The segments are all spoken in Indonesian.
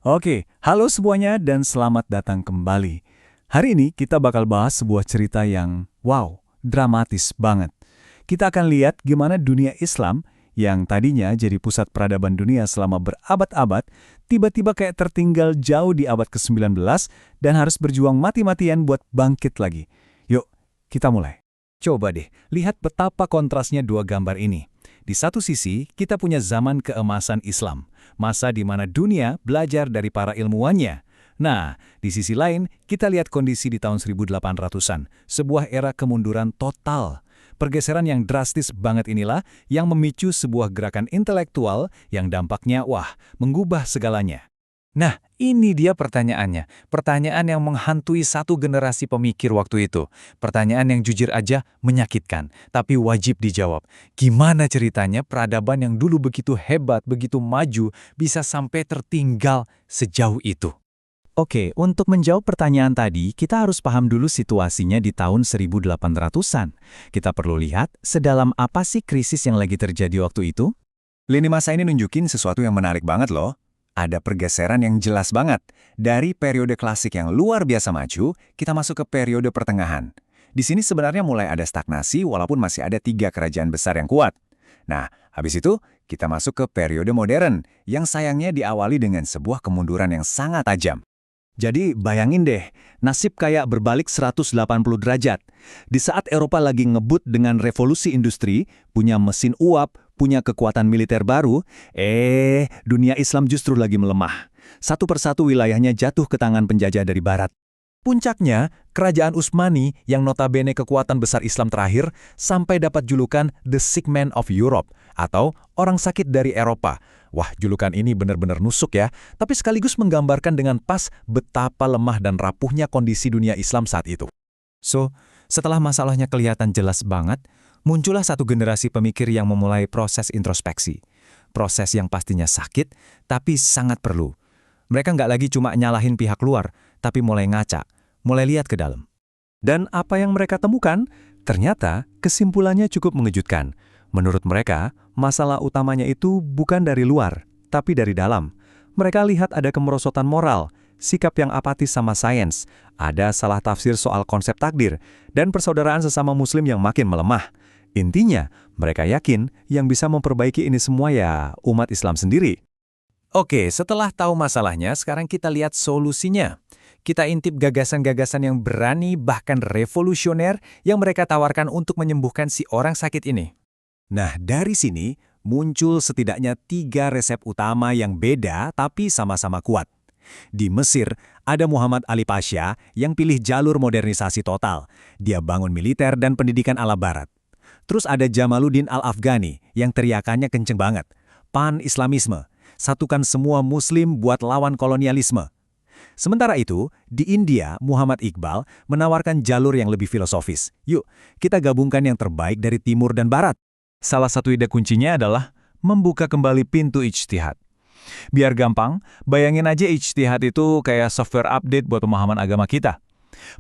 Oke, halo semuanya dan selamat datang kembali. Hari ini kita bakal bahas sebuah cerita yang, wow, dramatis banget. Kita akan lihat gimana dunia Islam yang tadinya jadi pusat peradaban dunia selama berabad-abad, tiba-tiba kayak tertinggal jauh di abad ke-19 dan harus berjuang mati-matian buat bangkit lagi. Yuk, kita mulai. Coba deh, lihat betapa kontrasnya dua gambar ini. Di satu sisi, kita punya zaman keemasan Islam, masa di mana dunia belajar dari para ilmuwannya. Nah, di sisi lain, kita lihat kondisi di tahun 1800-an, sebuah era kemunduran total. Pergeseran yang drastis banget inilah yang memicu sebuah gerakan intelektual yang dampaknya, wah, mengubah segalanya. Nah, ini dia pertanyaannya. Pertanyaan yang menghantui satu generasi pemikir waktu itu. Pertanyaan yang jujur aja menyakitkan, tapi wajib dijawab. Gimana ceritanya peradaban yang dulu begitu hebat, begitu maju, bisa sampai tertinggal sejauh itu? Oke, untuk menjawab pertanyaan tadi, kita harus paham dulu situasinya di tahun 1800-an. Kita perlu lihat sedalam apa sih krisis yang lagi terjadi waktu itu? Lini masa ini nunjukin sesuatu yang menarik banget loh. Ada pergeseran yang jelas banget. Dari periode klasik yang luar biasa maju, kita masuk ke periode pertengahan. Di sini sebenarnya mulai ada stagnasi walaupun masih ada 3 kerajaan besar yang kuat. Nah, habis itu kita masuk ke periode modern yang sayangnya diawali dengan sebuah kemunduran yang sangat tajam. Jadi bayangin deh, nasib kayak berbalik 180 derajat. Di saat Eropa lagi ngebut dengan revolusi industri, punya mesin uap, punya kekuatan militer baru, dunia Islam justru lagi melemah. Satu persatu wilayahnya jatuh ke tangan penjajah dari barat. Puncaknya, kerajaan Utsmani yang notabene kekuatan besar Islam terakhir sampai dapat julukan The Sick Man of Europe atau orang sakit dari Eropa. Wah, julukan ini benar-benar nusuk ya, tapi sekaligus menggambarkan dengan pas betapa lemah dan rapuhnya kondisi dunia Islam saat itu. So, setelah masalahnya kelihatan jelas banget, muncullah satu generasi pemikir yang memulai proses introspeksi. Proses yang pastinya sakit, tapi sangat perlu. Mereka nggak lagi cuma nyalahin pihak luar, tapi mulai ngaca, mulai lihat ke dalam. Dan apa yang mereka temukan, ternyata kesimpulannya cukup mengejutkan. Menurut mereka, masalah utamanya itu bukan dari luar, tapi dari dalam. Mereka lihat ada kemerosotan moral, sikap yang apatis sama sains, ada salah tafsir soal konsep takdir, dan persaudaraan sesama muslim yang makin melemah. Intinya, mereka yakin yang bisa memperbaiki ini semua ya umat Islam sendiri. Oke, setelah tahu masalahnya, sekarang kita lihat solusinya. Kita intip gagasan-gagasan yang berani bahkan revolusioner yang mereka tawarkan untuk menyembuhkan si orang sakit ini. Nah, dari sini muncul setidaknya 3 resep utama yang beda tapi sama-sama kuat. Di Mesir, ada Muhammad Ali Pasha yang pilih jalur modernisasi total. Dia bangun militer dan pendidikan ala barat. Terus ada Jamaluddin Al-Afghani yang teriakannya kenceng banget. Pan-Islamisme, satukan semua muslim buat lawan kolonialisme. Sementara itu, di India, Muhammad Iqbal menawarkan jalur yang lebih filosofis. Yuk, kita gabungkan yang terbaik dari timur dan barat. Salah satu ide kuncinya adalah membuka kembali pintu ijtihad. Biar gampang, bayangin aja ijtihad itu kayak software update buat pemahaman agama kita.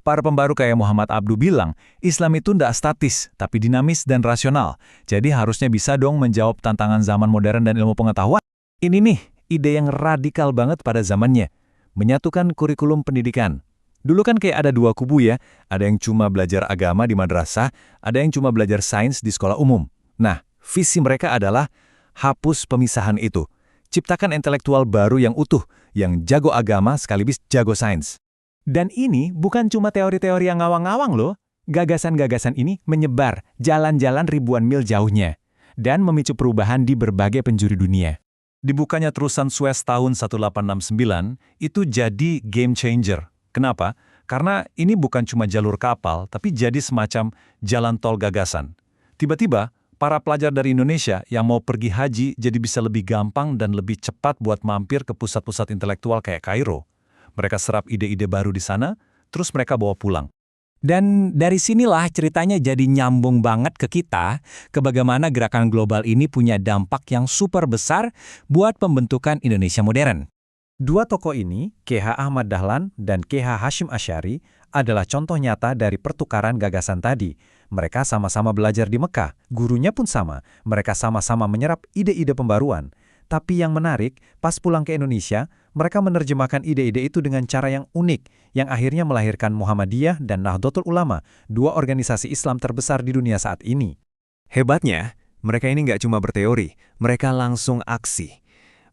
Para pembaru kayak Muhammad Abduh bilang, Islam itu ndak statis, tapi dinamis dan rasional. Jadi harusnya bisa dong menjawab tantangan zaman modern dan ilmu pengetahuan. Ini nih, ide yang radikal banget pada zamannya. Menyatukan kurikulum pendidikan. Dulu kan kayak ada 2 kubu ya, ada yang cuma belajar agama di madrasah, ada yang cuma belajar sains di sekolah umum. Nah, visi mereka adalah hapus pemisahan itu. Ciptakan intelektual baru yang utuh, yang jago agama sekaligus jago sains. Dan ini bukan cuma teori-teori yang ngawang-ngawang loh. Gagasan-gagasan ini menyebar jalan-jalan ribuan mil jauhnya dan memicu perubahan di berbagai penjuru dunia. Dibukanya terusan Suez tahun 1869 itu jadi game changer. Kenapa? Karena ini bukan cuma jalur kapal, tapi jadi semacam jalan tol gagasan. Tiba-tiba, para pelajar dari Indonesia yang mau pergi haji jadi bisa lebih gampang dan lebih cepat buat mampir ke pusat-pusat intelektual kayak Kairo. Mereka serap ide-ide baru di sana, terus mereka bawa pulang. Dan dari sinilah ceritanya jadi nyambung banget ke kita, ke bagaimana gerakan global ini punya dampak yang super besar buat pembentukan Indonesia modern. 2 tokoh ini, K.H. Ahmad Dahlan dan K.H. Hashim Asy'ari, adalah contoh nyata dari pertukaran gagasan tadi. Mereka sama-sama belajar di Mekah, gurunya pun sama, mereka sama-sama menyerap ide-ide pembaruan. Tapi yang menarik, pas pulang ke Indonesia, mereka menerjemahkan ide-ide itu dengan cara yang unik, yang akhirnya melahirkan Muhammadiyah dan Nahdlatul Ulama, dua organisasi Islam terbesar di dunia saat ini. Hebatnya, mereka ini nggak cuma berteori, mereka langsung aksi.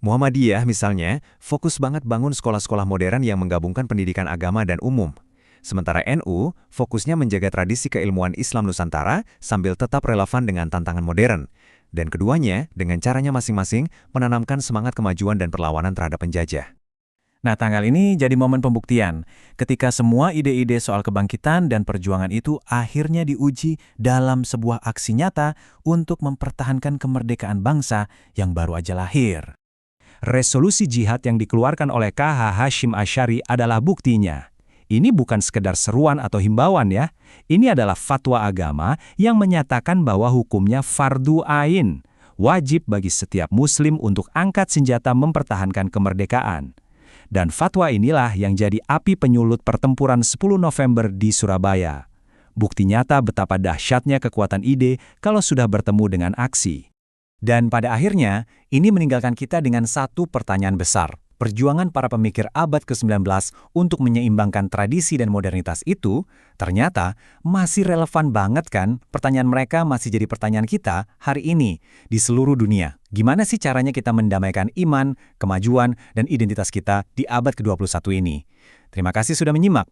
Muhammadiyah misalnya, fokus banget bangun sekolah-sekolah modern yang menggabungkan pendidikan agama dan umum. Sementara NU, fokusnya menjaga tradisi keilmuan Islam Nusantara sambil tetap relevan dengan tantangan modern. Dan keduanya, dengan caranya masing-masing, menanamkan semangat kemajuan dan perlawanan terhadap penjajah. Nah, tanggal ini jadi momen pembuktian, ketika semua ide-ide soal kebangkitan dan perjuangan itu akhirnya diuji dalam sebuah aksi nyata untuk mempertahankan kemerdekaan bangsa yang baru aja lahir. Resolusi jihad yang dikeluarkan oleh KH Hashim Asy'ari adalah buktinya. Ini bukan sekedar seruan atau himbauan ya, ini adalah fatwa agama yang menyatakan bahwa hukumnya fardu ain, wajib bagi setiap muslim untuk angkat senjata mempertahankan kemerdekaan. Dan fatwa inilah yang jadi api penyulut pertempuran 10 November di Surabaya. Bukti nyata betapa dahsyatnya kekuatan ide kalau sudah bertemu dengan aksi. Dan pada akhirnya, ini meninggalkan kita dengan satu pertanyaan besar. Perjuangan para pemikir abad ke-19 untuk menyeimbangkan tradisi dan modernitas itu, ternyata masih relevan banget kan? Pertanyaan mereka masih jadi pertanyaan kita hari ini di seluruh dunia. Gimana sih caranya kita mendamaikan iman, kemajuan, dan identitas kita di abad ke-21 ini? Terima kasih sudah menyimak.